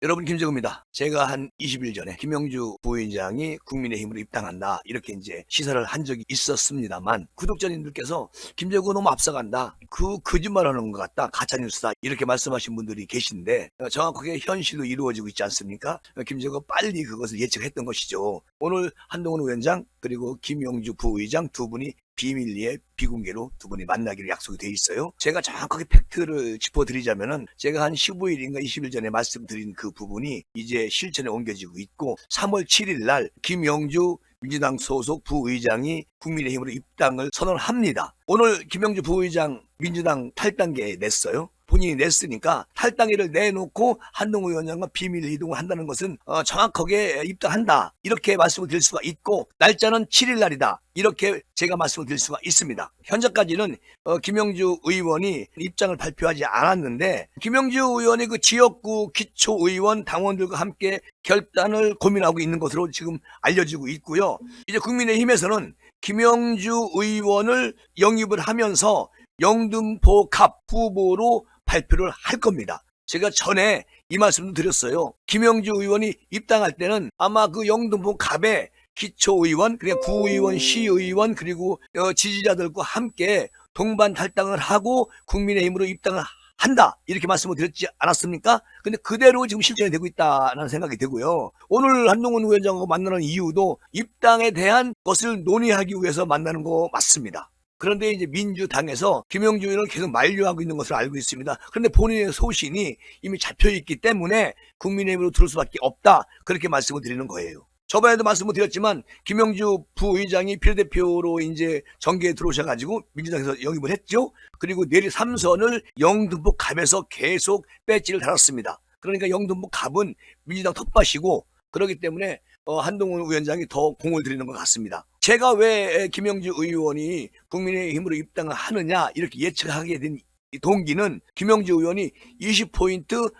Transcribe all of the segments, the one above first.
여러분, 김정우입니다. 제가 한 20일 전에 김영주 부위원장이 국민의힘으로 입당한다, 이렇게 이제 시사를 한 적이 있었습니다만, 구독자님들께서 김정우 너무 앞서간다, 거짓말하는 것 같다, 가짜뉴스다, 이렇게 말씀하신 분들이 계신데, 정확하게 현실로 이루어지고 있지 않습니까? 김정우가 빨리 그것을 예측했던 것이죠. 오늘 한동훈 위원장 그리고 김영주 부의장 두 분이 비밀리에 비공개로 두 분이 만나기로 약속이 돼 있어요. 제가 정확하게 팩트를 짚어드리자면은, 제가 한 15일인가 20일 전에 말씀드린 그 부분이 이제 실천에 옮겨지고 있고, 3월 7일 날 김영주 민주당 소속 부의장이 국민의힘으로 입당을 선언합니다. 오늘 김영주 부의장 민주당 탈당계 냈어요. 본인이 냈으니까 탈당계를 내놓고 한동훈 위원장과 비밀 이동을 한다는 것은 정확하게 입당한다, 이렇게 말씀을 드릴 수가 있고, 날짜는 7일 날이다, 이렇게 제가 말씀을 드릴 수가 있습니다. 현재까지는 김영주 의원이 입장을 발표하지 않았는데, 김영주 의원이 그 지역구 기초의원 당원들과 함께 결단을 고민하고 있는 것으로 지금 알려지고 있고요. 이제 국민의힘에서는 김영주 의원을 영입을 하면서 영등포 갑 후보로 발표를 할 겁니다. 제가 전에 이 말씀도 드렸어요. 김영주 의원이 입당할 때는 아마 그 영등포 갑의 기초의원, 그러니까 구의원, 시의원, 그리고 지지자들과 함께 동반 탈당을 하고 국민의힘으로 입당을 한다, 이렇게 말씀을 드렸지 않았습니까? 근데 그대로 지금 실천이 되고 있다는 생각이 되고요. 오늘 한동훈 위원장하고 만나는 이유도 입당에 대한 것을 논의하기 위해서 만나는 거 맞습니다. 그런데 이제 민주당에서 김영주 의원을 계속 만류하고 있는 것을 알고 있습니다. 그런데 본인의 소신이 이미 잡혀있기 때문에 국민의힘으로 들을 수밖에 없다, 그렇게 말씀을 드리는 거예요. 저번에도 말씀을 드렸지만, 김영주 부의장이 비례대표로 이제 정계에 들어오셔가지고 민주당에서 영입을 했죠. 그리고 내리 3선을 영등포 갑에서 계속 배지를 달았습니다. 그러니까 영등포 갑은 민주당 텃밭이고, 그렇기 때문에 한동훈 위원장이 더 공을 들이는 것 같습니다. 제가 왜 김영주 의원이 국민의힘으로 입당을 하느냐, 이렇게 예측하게 된 동기는, 김영주 의원이 20포인트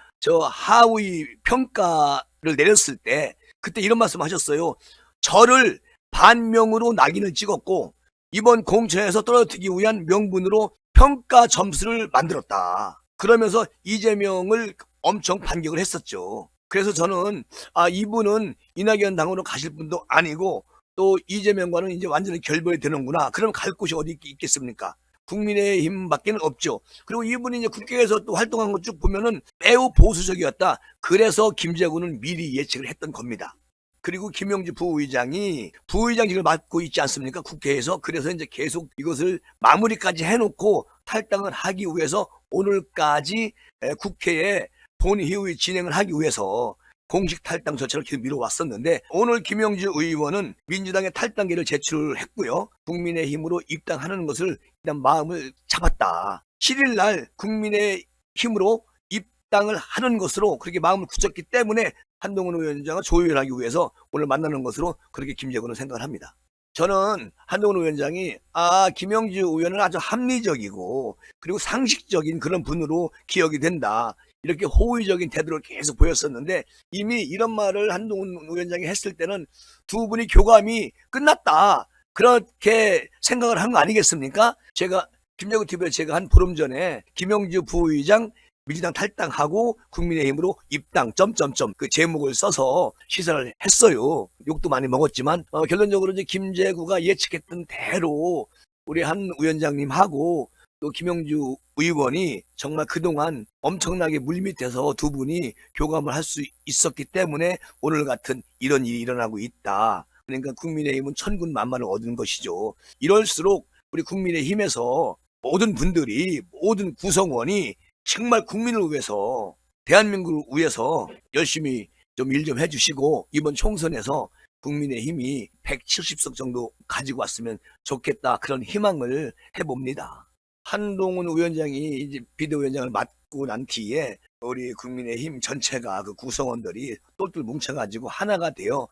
하위 평가를 내렸을 때 그때 이런 말씀 하셨어요. 저를 반명으로 낙인을 찍었고 이번 공천에서 떨어뜨리기 위한 명분으로 평가 점수를 만들었다, 그러면서 이재명을 엄청 반격을 했었죠. 그래서 저는 이분은 이낙연 당으로 가실 분도 아니고 또 이재명과는 이제 완전히 결별이 되는구나. 그럼 갈 곳이 어디 있겠습니까? 국민의힘밖에는 없죠. 그리고 이분이 이제 국회에서 또 활동한 것 쭉 보면은 매우 보수적이었다. 그래서 김재구는 미리 예측을 했던 겁니다. 그리고 김영주 부의장이 부의장직을 맡고 있지 않습니까? 국회에서. 그래서 이제 계속 이것을 마무리까지 해놓고 탈당을 하기 위해서 오늘까지 국회에 본회의 진행을 하기 위해서 공식 탈당 절차를 계속 미뤄왔었는데, 오늘 김영주 의원은 민주당의 탈당계를 제출했고요. 국민의힘으로 입당하는 것을 일단 마음을 잡았다. 7일 날 국민의힘으로 입당을 하는 것으로 그렇게 마음을 굳혔기 때문에 한동훈 위원장을 조율하기 위해서 오늘 만나는 것으로 그렇게 김재구는 생각을 합니다. 저는 한동훈 위원장이 김영주 의원은 아주 합리적이고 그리고 상식적인 그런 분으로 기억이 된다, 이렇게 호의적인 태도를 계속 보였었는데, 이미 이런 말을 한동훈 위원장이 했을 때는 두 분이 교감이 끝났다, 그렇게 생각을 한 거 아니겠습니까? 제가 김재구 TV에 제가 한 보름 전에 김영주 부의장 민주당 탈당하고 국민의힘으로 입당 그 제목을 써서 시사를 했어요. 욕도 많이 먹었지만 결론적으로 이제 김재구가 예측했던 대로 우리 한 위원장님하고 또 김영주 의원이 정말 그동안 엄청나게 물밑에서 두 분이 교감을 할 수 있었기 때문에 오늘 같은 이런 일이 일어나고 있다. 그러니까 국민의힘은 천군만마를 얻은 것이죠. 이럴수록 우리 국민의힘에서 모든 분들이, 모든 구성원이 정말 국민을 위해서, 대한민국을 위해서 열심히 좀 일 좀 해주시고, 이번 총선에서 국민의힘이 170석 정도 가지고 왔으면 좋겠다, 그런 희망을 해봅니다. 한동훈 위원장이 이제 비대위원장을 맡고 난 뒤에 우리 국민의힘 전체가, 그 구성원들이 똘똘 뭉쳐가지고 하나가 되어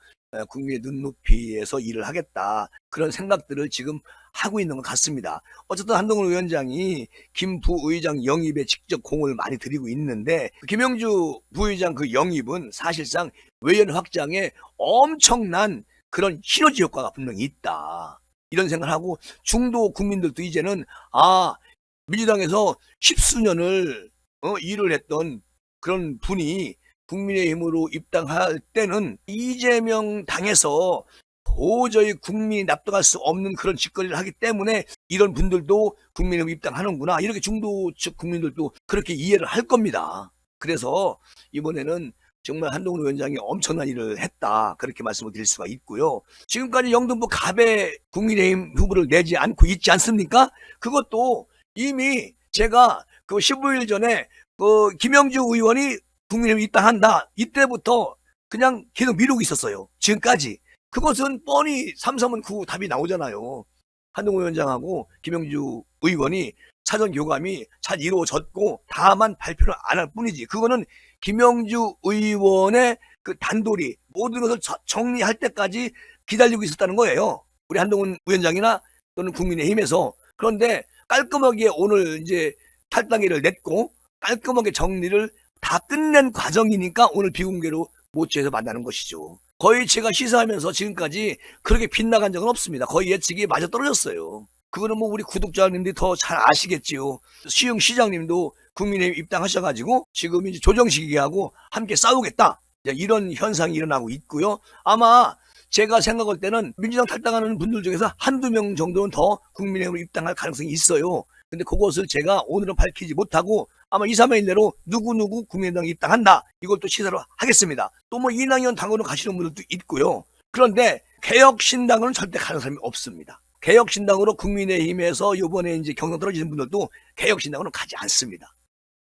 국민의 눈높이에서 일을 하겠다, 그런 생각들을 지금 하고 있는 것 같습니다. 어쨌든 한동훈 위원장이 김 부의장 영입에 직접 공을 많이 들이고 있는데, 김영주 부의장 그 영입은 사실상 외연 확장에 엄청난 그런 시너지 효과가 분명히 있다, 이런 생각을 하고, 중도 국민들도 이제는 민주당에서 십수년을 일을 했던 그런 분이 국민의힘으로 입당할 때는 이재명 당에서 도저히 국민이 납득할 수 없는 그런 짓거리를 하기 때문에 이런 분들도 국민의힘 입당하는구나, 이렇게 중도 측 국민들도 그렇게 이해를 할 겁니다. 그래서 이번에는 정말 한동훈 위원장이 엄청난 일을 했다, 그렇게 말씀을 드릴 수가 있고요. 지금까지 영등포 갑에 국민의힘 후보를 내지 않고 있지 않습니까? 그것도 이미 제가 그 15일 전에 그 김영주 의원이 국민의힘 입당한다, 이때부터 그냥 계속 미루고 있었어요. 지금까지. 그것은 뻔히 삼삼은 그 답이 나오잖아요. 한동훈 위원장하고 김영주 의원이 사전 교감이 잘 이루어졌고 다만 발표를 안 할 뿐이지, 그거는 김영주 의원의 그 단돌이 모든 것을 정리할 때까지 기다리고 있었다는 거예요, 우리 한동훈 위원장이나 또는 국민의힘에서. 그런데 깔끔하게 오늘 이제 탈당회를 냈고 깔끔하게 정리를 다 끝낸 과정이니까 오늘 비공개로 모처에서 만나는 것이죠. 거의 제가 시사하면서 지금까지 그렇게 빗나간 적은 없습니다. 거의 예측이 맞아떨어졌어요. 그거는 뭐 우리 구독자님들이 더 잘 아시겠지요. 시흥 시장님도 국민의힘 입당하셔가지고 지금 이제 조정식이하고 함께 싸우겠다, 이런 현상이 일어나고 있고요. 아마 제가 생각할 때는 민주당 탈당하는 분들 중에서 한두 명 정도는 더 국민의힘으로 입당할 가능성이 있어요. 근데 그것을 제가 오늘은 밝히지 못하고 아마 2, 3일 내로 누구누구 국민의당 입당한다, 이걸 또 시사를 하겠습니다. 또 뭐 이낙연 당으로 가시는 분들도 있고요. 그런데 개혁신당은 절대 가는 사람이 없습니다. 개혁신당으로 국민의힘에서 이번에 이제 경선 떨어지는 분들도 개혁신당으로 가지 않습니다.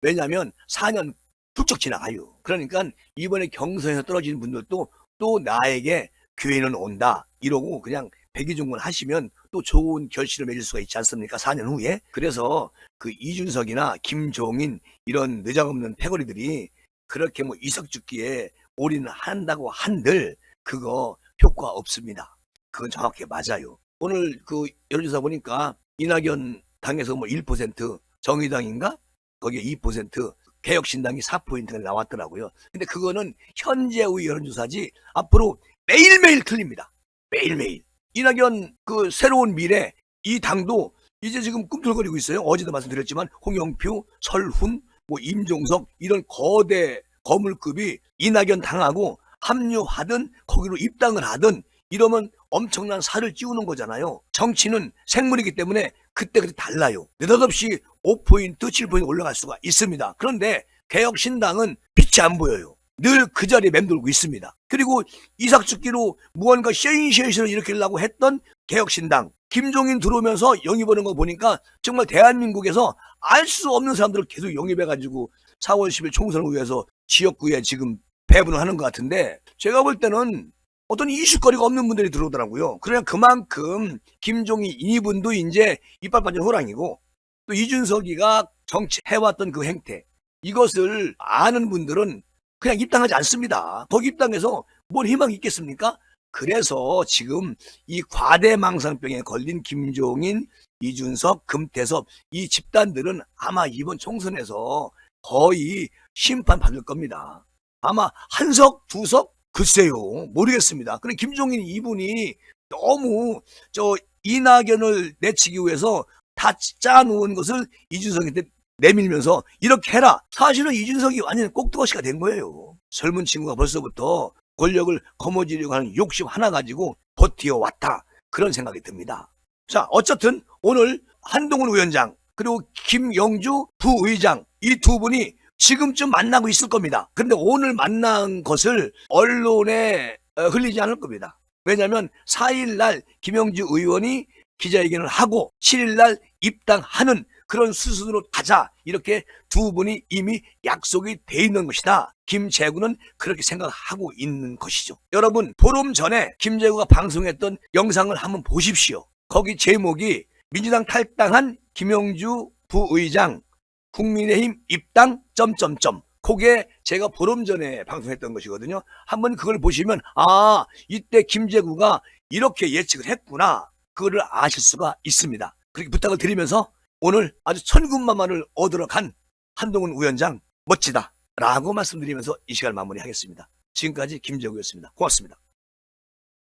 왜냐하면 4년 훌쩍 지나가요. 그러니까 이번에 경선에서 떨어지는 분들도 또 나에게 기회는 온다, 이러고 그냥 백의종군 하시면 또 좋은 결실을 맺을 수가 있지 않습니까? 4년 후에. 그래서 그 이준석이나 김종인 이런 느닷없는 패거리들이 그렇게 뭐 이석죽기에 올인한다고 한들 그거 효과 없습니다. 그건 정확히 맞아요. 오늘 그 여론조사 보니까 이낙연 당에서 뭐 1%, 정의당인가? 거기에 2%, 개혁신당이 4%가 나왔더라고요. 근데 그거는 현재의 여론조사지 앞으로 매일매일 틀립니다. 매일매일. 이낙연 그 새로운 미래, 이 당도 이제 지금 꿈틀거리고 있어요. 어제도 말씀드렸지만 홍영표, 설훈, 뭐 임종석 이런 거대 거물급이 이낙연 당하고 합류하든 거기로 입당을 하든 이러면 엄청난 살을 찌우는 거잖아요. 정치는 생물이기 때문에 그때 달라요. 느닷없이 5포인트, 7포인트 올라갈 수가 있습니다. 그런데 개혁신당은 빛이 안 보여요. 늘 그 자리에 맴돌고 있습니다. 그리고 이삭죽기로 무언가 쉐인쉐인을 일으키려고 했던 개혁신당, 김종인 들어오면서 영입하는 거 보니까 정말 대한민국에서 알 수 없는 사람들을 계속 영입해가지고 4월 10일 총선을 위해서 지역구에 지금 배분을 하는 것 같은데, 제가 볼 때는 어떤 이슈거리가 없는 분들이 들어오더라고요. 그러나 그만큼 김종인 이분도 이제 이빨 빠진 호랑이고, 또 이준석이가 정치해왔던 그 행태, 이것을 아는 분들은 그냥 입당하지 않습니다. 거기 입당해서 뭘 희망이 있겠습니까? 그래서 지금 이 과대망상병에 걸린 김종인, 이준석, 금태섭 이 집단들은 아마 이번 총선에서 거의 심판받을 겁니다. 아마 한 석, 두 석? 글쎄요, 모르겠습니다. 근데 김종인 이분이 너무 이낙연을 내치기 위해서 다 짜놓은 것을 이준석한테 내밀면서 이렇게 해라. 사실은 이준석이 완전 꼭두가시가 된 거예요. 젊은 친구가 벌써부터 권력을 거머쥐려고 하는 욕심 하나 가지고 버티어왔다, 그런 생각이 듭니다. 자, 어쨌든 오늘 한동훈 위원장 그리고 김영주 부의장 이 두 분이 지금쯤 만나고 있을 겁니다. 그런데 오늘 만난 것을 언론에 흘리지 않을 겁니다. 왜냐하면 4일날 김영주 의원이 기자회견을 하고 7일날 입당하는 그런 수순으로 가자, 이렇게 두 분이 이미 약속이 돼 있는 것이다. 김재구는 그렇게 생각하고 있는 것이죠. 여러분, 보름 전에 김재구가 방송했던 영상을 한번 보십시오. 거기 제목이 민주당 탈당한 김영주 부의장 국민의힘 입당 점점점. 그게 제가 보름 전에 방송했던 것이거든요. 한번 그걸 보시면 아, 이때 김재구가 이렇게 예측을 했구나, 그거를 아실 수가 있습니다. 그렇게 부탁을 드리면서 오늘 아주 천군만마를 얻으러 간 한동훈 위원장 멋지다 라고 말씀드리면서 이 시간을 마무리하겠습니다. 지금까지 김재구였습니다. 고맙습니다.